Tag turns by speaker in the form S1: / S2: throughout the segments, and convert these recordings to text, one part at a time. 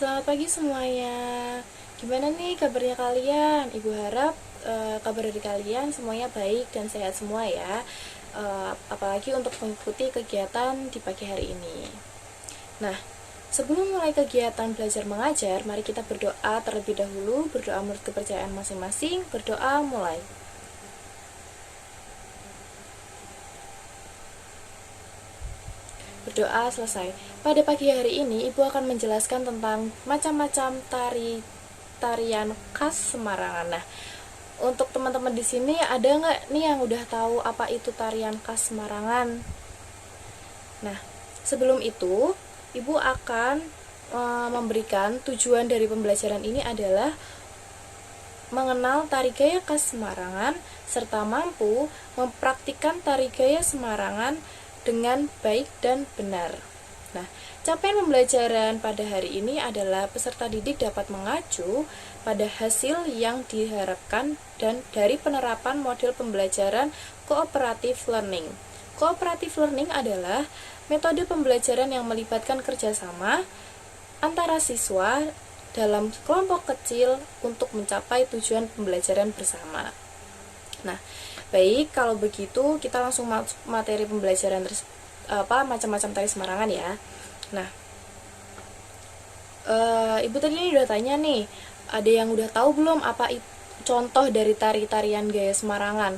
S1: Selamat pagi semuanya. Gimana nih kabarnya kalian? Ibu harap kabar dari kalian semuanya baik dan sehat semua ya. Apalagi untuk mengikuti kegiatan di pagi hari ini. Nah, sebelum mulai kegiatan belajar mengajar, mari kita berdoa terlebih dahulu. Berdoa menurut kepercayaan masing-masing. Berdoa mulai. Berdoa selesai. Pada pagi hari ini, Ibu akan menjelaskan tentang macam-macam tarian khas Semarangan. Nah, untuk teman-teman di sini ada nggak nih yang udah tahu apa itu tarian khas Semarangan? Nah, sebelum itu, Ibu akan memberikan tujuan dari pembelajaran ini adalah mengenal tari gaya khas Semarangan serta mampu mempraktikkan tari gaya Semarangan dengan baik dan benar. Nah, capaian pembelajaran pada hari ini adalah peserta didik dapat mengacu pada hasil yang diharapkan dan dari penerapan model pembelajaran cooperative learning. Cooperative learning adalah metode pembelajaran yang melibatkan kerjasama antara siswa dalam kelompok kecil untuk mencapai tujuan pembelajaran bersama. Nah, baik, kalau begitu kita langsung masuk materi pembelajaran macam-macam tari Semarangan ya. Nah, Ibu tadi ini udah tanya nih, ada yang udah tahu belum apa contoh dari tari-tarian gaya Semarangan?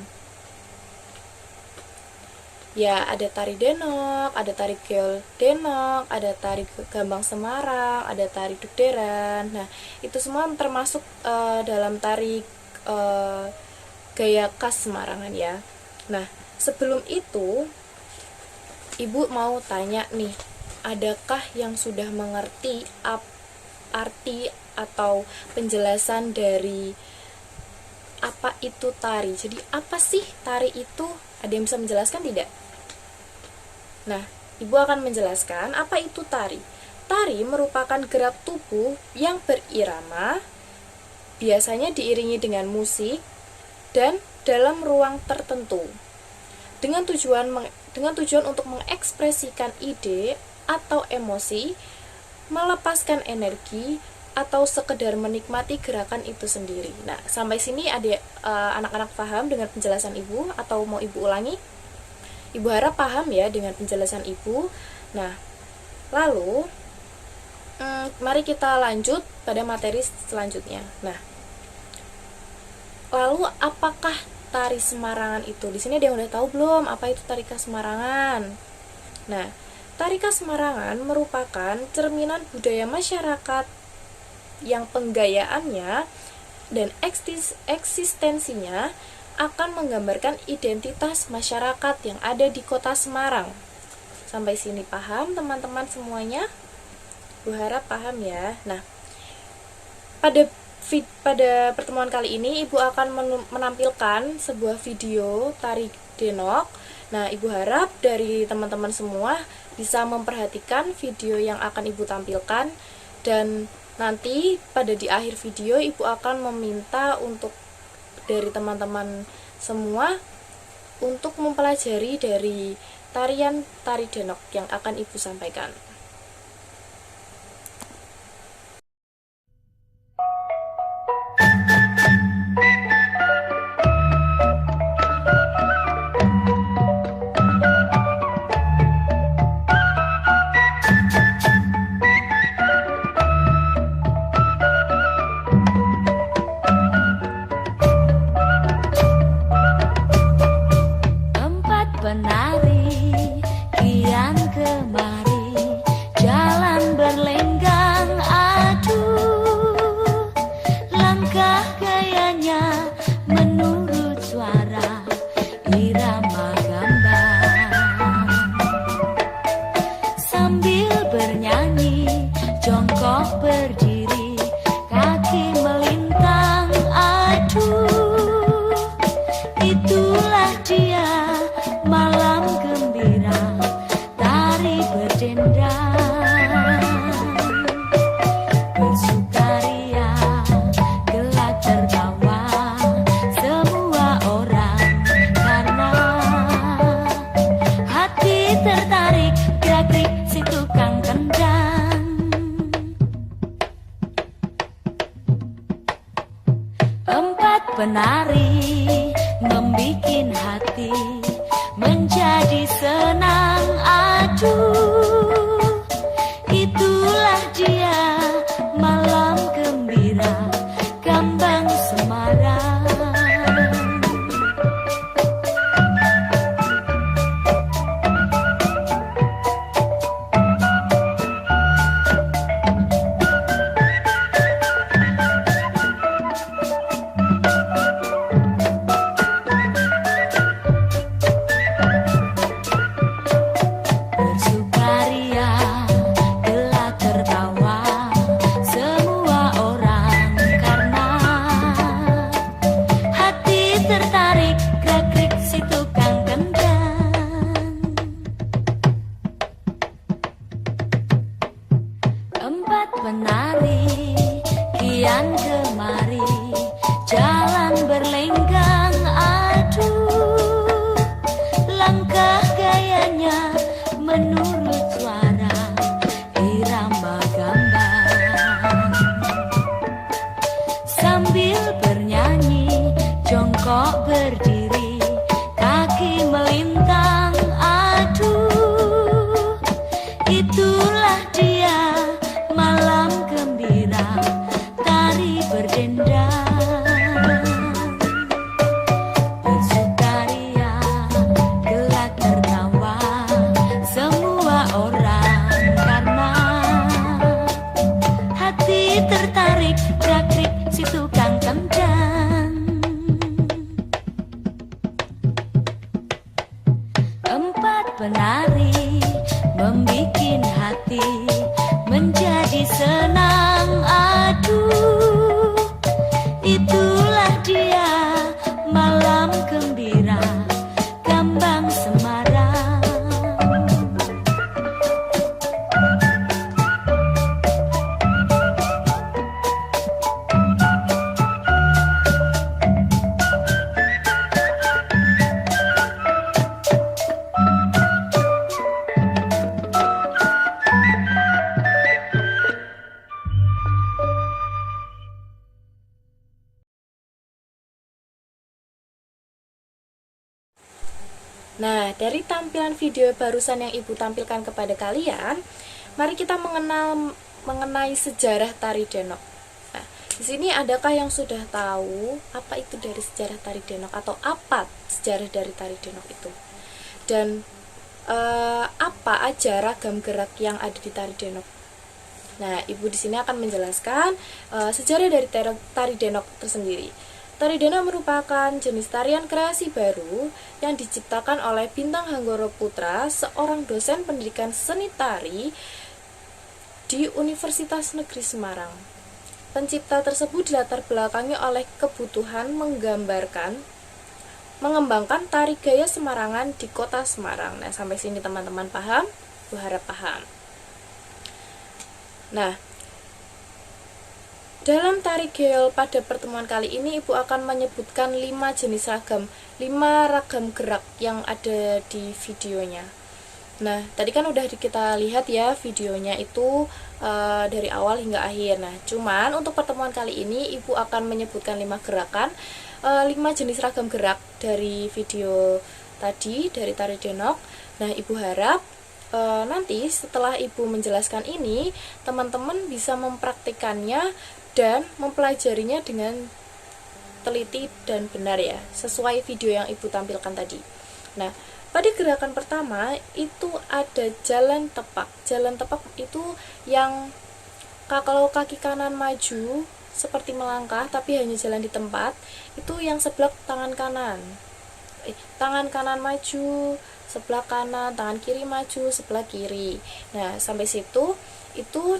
S1: Ya, ada tari denok, ada tari geol denok, ada tari gambang Semarang, ada tari dukderan. Nah, itu semua termasuk dalam tari gaya khas Semarangan ya. Nah, sebelum itu Ibu mau tanya nih, adakah yang sudah mengerti arti atau penjelasan dari apa itu tari? Jadi apa sih tari itu? Ada yang bisa menjelaskan tidak? Nah, Ibu akan menjelaskan apa itu tari. Tari merupakan gerak tubuh yang berirama, biasanya diiringi dengan musik dan dalam ruang tertentu dengan tujuan untuk mengekspresikan ide atau emosi, melepaskan energi atau sekedar menikmati gerakan itu sendiri. Nah, sampai sini ada anak-anak paham dengan penjelasan Ibu atau mau Ibu ulangi? Ibu harap paham ya dengan penjelasan Ibu. Nah, lalu mari kita lanjut pada materi selanjutnya. Nah, lalu apakah tari Semarangan itu? Di sini ada yang udah tahu belum apa itu tari khas Semarangan? Nah, tari khas Semarangan merupakan cerminan budaya masyarakat yang penggayaannya dan eksistensinya akan menggambarkan identitas masyarakat yang ada di kota Semarang. Sampai sini paham teman-teman semuanya? Bu harap paham ya. Nah, pada pertemuan kali ini Ibu akan menampilkan sebuah video tari denok. Nah, Ibu harap dari teman-teman semua bisa memperhatikan video yang akan Ibu tampilkan, dan nanti pada di akhir video Ibu akan meminta untuk dari teman-teman semua untuk mempelajari dari tarian tari denok yang akan Ibu sampaikan.
S2: penari kian kemari, jalan berlenggang aduh, langkah gayanya menurut suara irama gambang. Sambil bernyanyi jongkok berdiri, kaki melintang aduh, itulah dia malam gembira, tari berdendang, bersukaria, gelak tertawa semua orang, karena hati tertarik prakrik si tukang kendang. Empat penari membikin hati menjadi senang aduh, itulah dia malam gembira Gambang Semarang.
S1: Nah, dari tampilan video barusan yang Ibu tampilkan kepada kalian, mari kita mengenai sejarah tari denok. Nah, di sini adakah yang sudah tahu apa itu dari sejarah tari denok, atau apa sejarah dari tari denok itu? Dan apa aja ragam gerak yang ada di tari denok? Nah, Ibu di sini akan menjelaskan sejarah dari tari denok tersendiri. Tari denok merupakan jenis tarian kreasi baru yang diciptakan oleh Bintang Hanggoro Putra, seorang dosen pendidikan seni tari di Universitas Negeri Semarang. Pencipta tersebut dilatar belakangi oleh kebutuhan mengembangkan tari gaya Semarangan di kota Semarang. Nah, sampai sini teman-teman paham? Gue harap paham. Nah, dalam tari geol pada pertemuan kali ini Ibu akan menyebutkan 5 ragam gerak yang ada di videonya. Nah, tadi kan udah kita lihat ya videonya itu dari awal hingga akhir. Nah, cuman untuk pertemuan kali ini Ibu akan menyebutkan 5 gerakan, 5 jenis ragam gerak dari video tadi dari tari denok. Nah, Ibu harap nanti setelah Ibu menjelaskan ini, teman-teman bisa mempraktikannya dan mempelajarinya dengan teliti dan benar ya, sesuai video yang Ibu tampilkan tadi. Nah, pada gerakan pertama itu ada jalan tepak. Jalan tepak itu yang kalau kaki kanan maju seperti melangkah tapi hanya jalan di tempat, itu yang sebelah tangan kanan. Tangan kanan maju, sebelah kanan, tangan kiri maju, sebelah kiri. Nah, sampai situ itu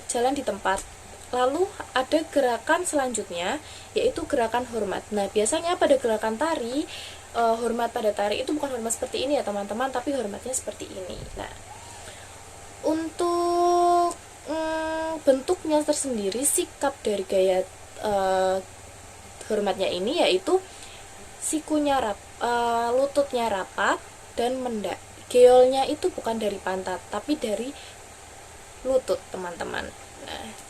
S1: jalan di tempat. Lalu ada gerakan selanjutnya, yaitu gerakan hormat. Nah, biasanya pada gerakan tari, hormat pada tari itu bukan hormat seperti ini ya teman-teman, tapi hormatnya seperti ini. Nah, untuk bentuknya tersendiri, sikap dari gaya hormatnya ini yaitu sikunya lututnya rapat dan mendak. Geolnya itu bukan dari pantat, tapi dari lutut teman-teman. Nah,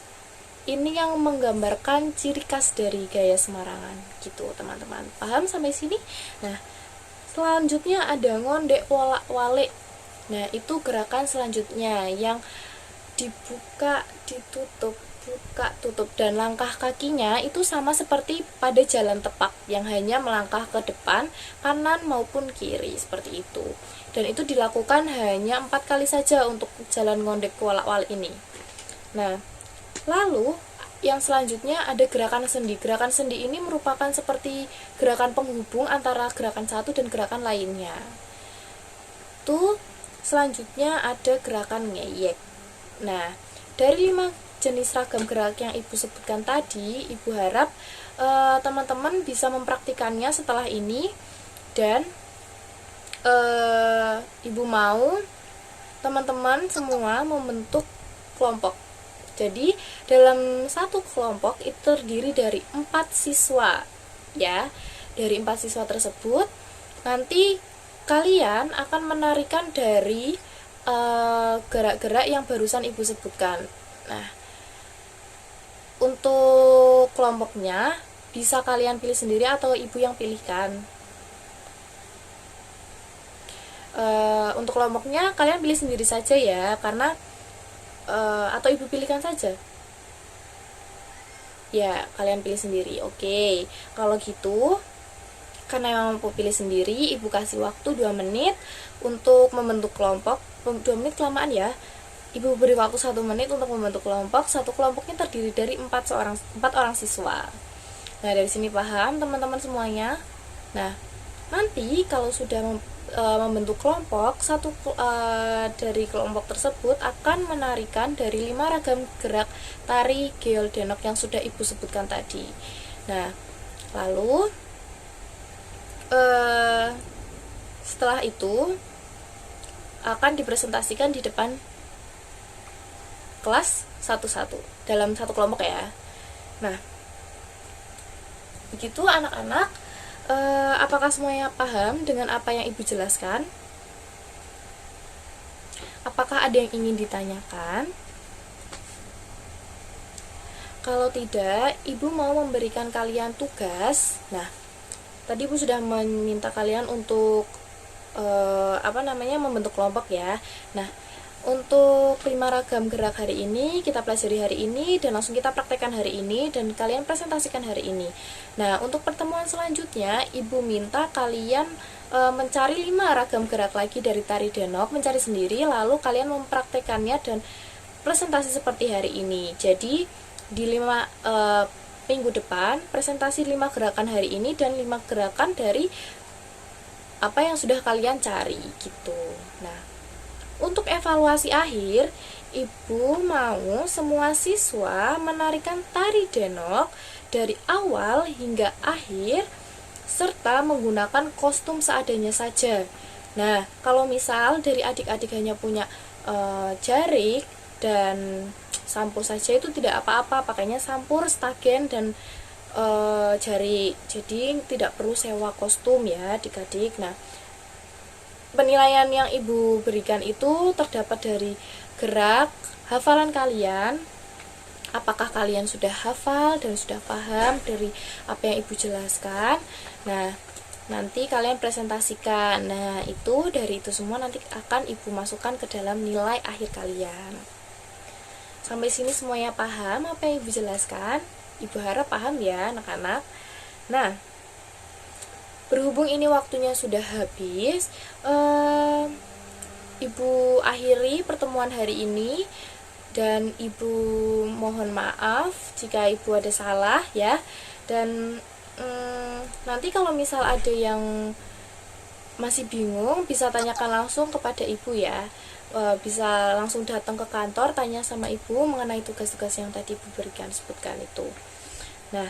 S1: ini yang menggambarkan ciri khas dari gaya Semarangan gitu teman-teman. Paham sampai sini? Nah, selanjutnya ada ngondek wolak-walik. Nah, itu gerakan selanjutnya yang dibuka, ditutup, buka, tutup, dan langkah kakinya itu sama seperti pada jalan tepak yang hanya melangkah ke depan, kanan maupun kiri seperti itu. Dan itu dilakukan hanya 4 kali saja untuk jalan ngondek wolak-walik ini. Nah, lalu yang selanjutnya ada gerakan sendi. Gerakan sendi ini merupakan seperti gerakan penghubung antara gerakan satu dan gerakan lainnya. Tuh, selanjutnya ada gerakan ngeyek. Nah, dari 5 jenis ragam gerak yang Ibu sebutkan tadi, Ibu harap teman-teman bisa mempraktikannya setelah ini, dan Ibu mau teman-teman semua membentuk kelompok. Jadi dalam satu kelompok itu terdiri dari 4 siswa ya. Dari 4 siswa tersebut nanti kalian akan menarikan dari gerak-gerak yang barusan ibu sebutkan. Nah, untuk kelompoknya bisa kalian pilih sendiri atau ibu yang pilihkan. Untuk kelompoknya kalian pilih sendiri saja ya, karena atau ibu pilihkan saja. Ya, kalian pilih sendiri. Oke, kalau gitu karena yang mau pilih sendiri, ibu kasih waktu 2 menit untuk membentuk kelompok. 2 menit kelamaan ya. Ibu beri waktu 1 menit untuk membentuk kelompok. Satu kelompoknya terdiri dari 4 orang siswa. Nah, dari sini paham teman-teman semuanya. Nah, nanti kalau sudah membentuk kelompok, dari kelompok tersebut akan menarikan dari 5 ragam gerak tari geol denok yang sudah ibu sebutkan tadi. Nah, lalu setelah itu akan dipresentasikan di depan kelas satu-satu dalam satu kelompok ya. Nah, begitu anak-anak. Apakah semuanya paham dengan apa yang ibu jelaskan? Apakah ada yang ingin ditanyakan? Kalau tidak, ibu mau memberikan kalian tugas. Nah, tadi ibu sudah meminta kalian untuk membentuk kelompok ya. Nah, untuk 5 ragam gerak hari ini kita pelajari hari ini dan langsung kita praktekkan hari ini dan kalian presentasikan hari ini. Nah, untuk pertemuan selanjutnya ibu minta kalian mencari 5 ragam gerak lagi dari tari denok, mencari sendiri lalu kalian mempraktekannya dan presentasi seperti hari ini. Jadi di 5 minggu depan presentasi 5 gerakan hari ini dan 5 gerakan dari apa yang sudah kalian cari gitu. Nah, untuk evaluasi akhir, ibu mau semua siswa menarikan tari denok dari awal hingga akhir serta menggunakan kostum seadanya saja. Nah, kalau misal dari adik-adik hanya punya jarik dan sampur saja itu tidak apa-apa, pakainya sampur, stagen dan jarik. Jadi tidak perlu sewa kostum ya adik-adik. Nah, penilaian yang ibu berikan itu terdapat dari gerak hafalan kalian. Apakah kalian sudah hafal dan sudah paham dari apa yang ibu jelaskan? Nah, nanti kalian presentasikan. Nah, itu dari itu semua nanti akan ibu masukkan ke dalam nilai akhir kalian. Sampai sini semuanya paham apa yang ibu jelaskan? Ibu harap paham ya anak-anak. Nah, berhubung ini waktunya sudah habis, ibu akhiri pertemuan hari ini dan ibu mohon maaf jika ibu ada salah ya. Dan nanti kalau misal ada yang masih bingung bisa tanyakan langsung kepada ibu ya. Bisa langsung datang ke kantor tanya sama ibu mengenai tugas-tugas yang tadi ibu sebutkan itu. Nah,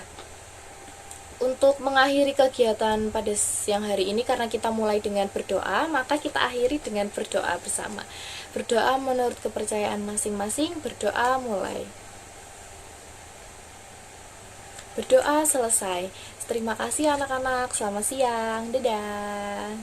S1: untuk mengakhiri kegiatan pada siang hari ini, karena kita mulai dengan berdoa, maka kita akhiri dengan berdoa bersama. Berdoa menurut kepercayaan masing-masing, berdoa mulai. Berdoa selesai. Terima kasih anak-anak, selamat siang, dadah.